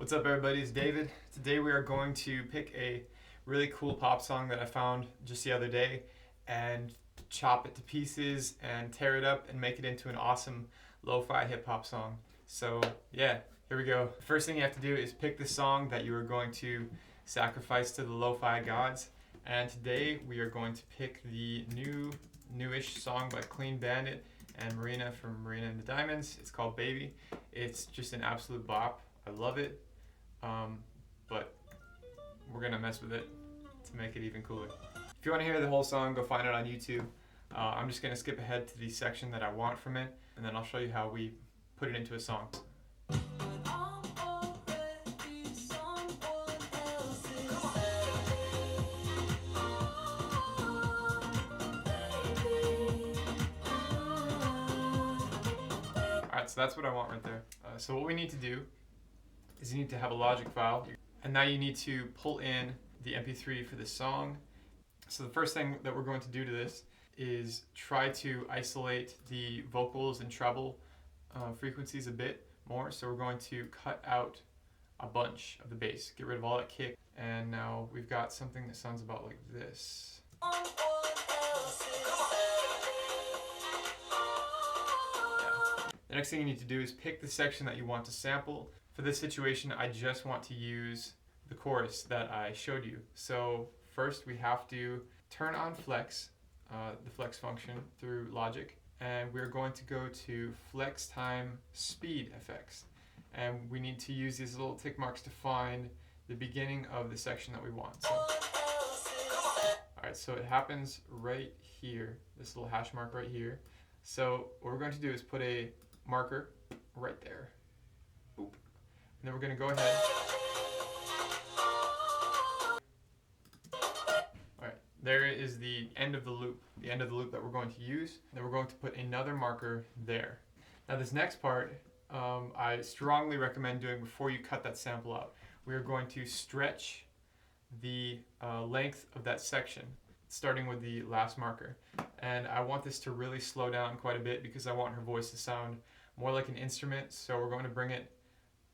What's up, everybody? It's David. Today we are going to pick a really cool pop song that I found just the other day and chop it to pieces and tear it up and make it into an awesome lo-fi hip-hop song. So yeah, here we go. The first thing you have to do is pick the song that you are going to sacrifice to the lo-fi gods. And today we are going to pick the newish song by Clean Bandit and Marina from Marina and the Diamonds. It's called Baby. It's just an absolute bop. I love it. But we're gonna mess with it to make it even cooler. If you want to hear the whole song, go find it on YouTube. I'm just gonna skip ahead to the section that I want from it, and then I'll show you how we put it into a song. Alright, so that's what I want right there. So what we need to do is you need to have a Logic file, and now you need to pull in the MP3 for this song. So the first thing that we're going to do to this is try to isolate the vocals and treble frequencies a bit more. So we're going to cut out a bunch of the bass, get rid of all that kick, and now we've got something that sounds about like this. The next thing you need to do is pick the section that you want to sample. For this situation, I just want to use the chorus that I showed you. So first we have to turn on flex, the flex function through Logic, and we're going to go to flex time speed effects. And we need to use these little tick marks to find the beginning of the section that we want. So, alright, so it happens right here, this little hash mark right here. So what we're going to do is put a marker right there. Boop. And then we're going to go ahead. Alright, there is the end of the loop that we're going to use. Then we're going to put another marker there. Now this next part, I strongly recommend doing before you cut that sample out. We are going to stretch the length of that section, starting with the last marker. And I want this to really slow down quite a bit because I want her voice to sound more like an instrument. So we're going to bring it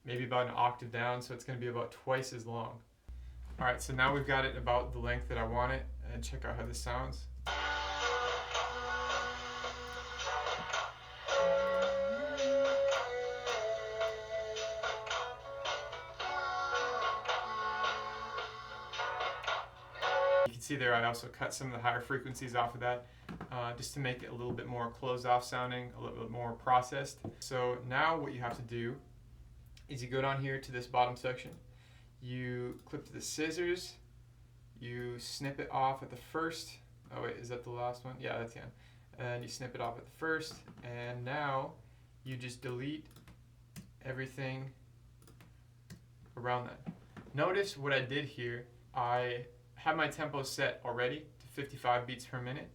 maybe about an octave down, so it's going to be about twice as long. Alright, so now we've got it about the length that I want it, and check out how this sounds. You can see there I also cut some of the higher frequencies off of that just to make it a little bit more closed off sounding, a little bit more processed. So now what you have to do is you go down here to this bottom section, you clip to the scissors, you snip it off at the first, oh wait, is that the last one? Yeah, that's the end. And you snip it off at the first, and now you just delete everything around that. Notice what I did here, I had my tempo set already to 55 beats per minute,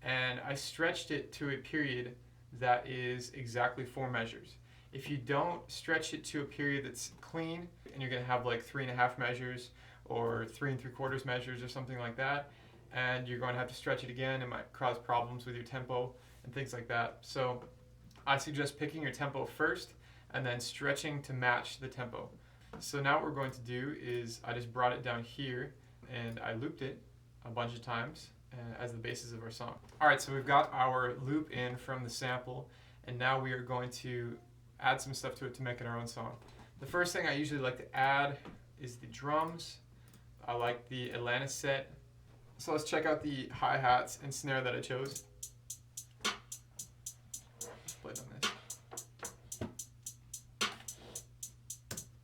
and I stretched it to a period that is exactly 4 measures. If you don't stretch it to a period that's clean, and you're going to have like 3.5 measures or 3 3/4 measures or something like that, and you're going to have to stretch it again, it might cause problems with your tempo and things like that. So I suggest picking your tempo first and then stretching to match the tempo. So now what we're going to do is I just brought it down here and I looped it a bunch of times as the basis of our song. Alright, so we've got our loop in from the sample, and now we are going to add some stuff to it to make it our own song. The first thing I usually like to add is the drums. I like the Atlanta set. So let's check out the hi-hats and snare that I chose. Let's play it on this.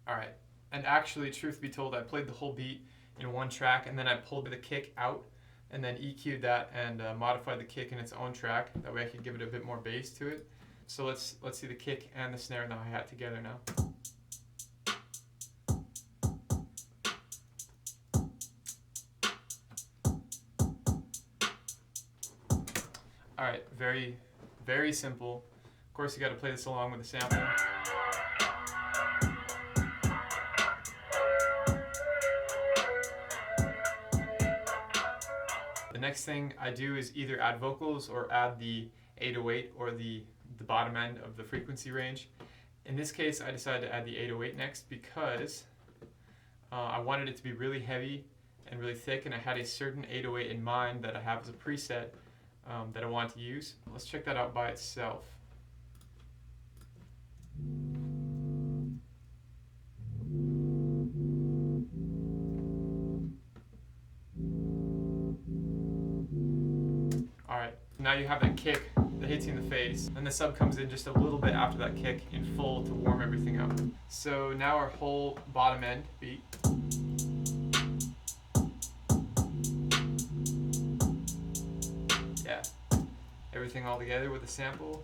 Alright, and actually, truth be told, I played the whole beat in one track, and then I pulled the kick out and then EQ'd that and modified the kick in its own track. That way I could give it a bit more bass to it. So let's see the kick and the snare and the hi-hat together now. Alright, very, very simple. Of course, you got to play this along with the sample. The next thing I do is either add vocals or add the 808 or the bottom end of the frequency range. In this case, I decided to add the 808 next because I wanted it to be really heavy and really thick, and I had a certain 808 in mind that I have as a preset that I wanted to use. Let's check that out by itself. Alright, now you have that kick that hits you in the face, and the sub comes in just a little bit after that kick in full to warm everything up. So now our whole bottom end beat. Yeah, everything all together with a sample.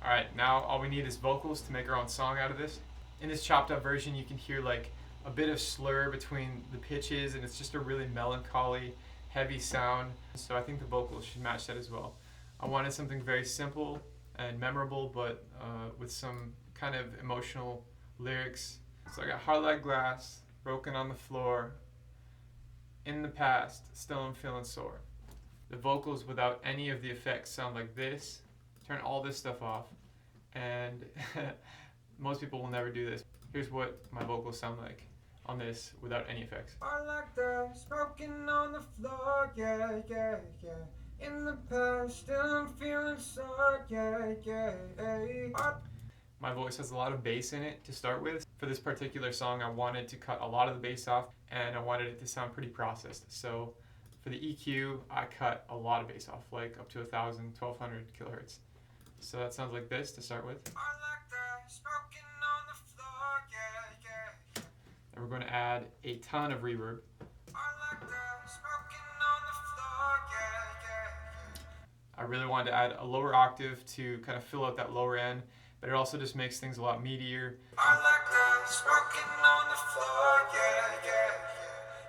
Alright, now all we need is vocals to make our own song out of this. In this chopped up version, you can hear like a bit of slur between the pitches, and it's just a really melancholy, heavy sound. So I think the vocals should match that as well. I wanted something very simple and memorable, but with some kind of emotional lyrics. So I got heart like glass, broken on the floor, in the past, still I'm feeling sore. The vocals without any of the effects sound like this. Turn all this stuff off, and most people will never do this. Here's what my vocals sound like on this without any effects. I like the smoking on the floor, yeah, yeah, yeah. In the past, still I'm feeling sore, yeah, yeah. My voice has a lot of bass in it to start with. For this particular song, I wanted to cut a lot of the bass off, and I wanted it to sound pretty processed. So for the EQ, I cut a lot of bass off, like up to 1,000, 1,200 kilohertz. So that sounds like this to start with. I like the smoking on the floor, yeah, yeah. And we're going to add a ton of reverb. I like the smoking on the floor, yeah, yeah. I really wanted to add a lower octave to kind of fill out that lower end, but it also just makes things a lot meatier. I like the smoking on the floor, yeah, yeah,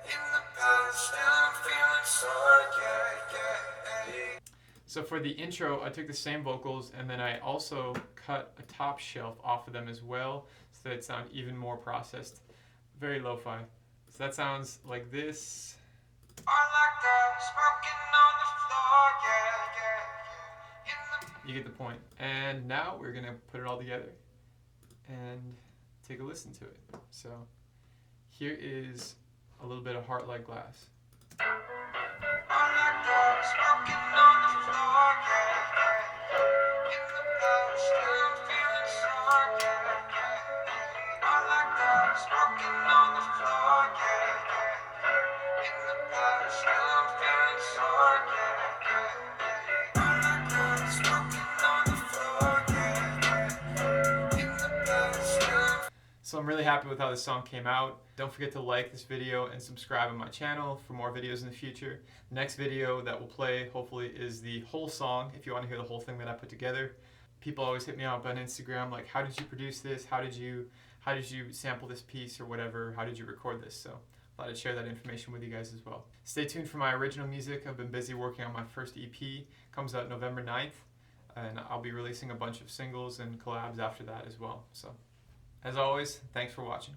yeah. In the past, still I'm feeling sore, yeah, yeah, yeah. So for the intro, I took the same vocals, and then I also cut a top shelf off of them as well, so that it sounded even more processed. Very lo-fi. So that sounds like this. I like the smoking on the floor, yeah, yeah, yeah. You get the point. And now we're gonna put it all together and take a listen to it. So here is a little bit of Heart Like Glass. I like the smoking on the floor, yeah, yeah. In the past, still I'm feeling sore, yeah, yeah. I like the smoking on the floor, yeah, yeah. In the past, still I'm feeling sore, yeah, yeah. I like the smoking on the floor, yeah, yeah. In the past, still I'm. So I'm really happy with how this song came out. Don't forget to like this video and subscribe on my channel for more videos in the future. The next video that will play, hopefully, is the whole song, if you want to hear the whole thing that I put together. People always hit me up on Instagram like, how did you produce this? How did you sample this piece or whatever? How did you record this? So I thought I'd share that information with you guys as well. Stay tuned for my original music. I've been busy working on my first EP. Comes out November 9th, and I'll be releasing a bunch of singles and collabs after that as well. So as always, thanks for watching.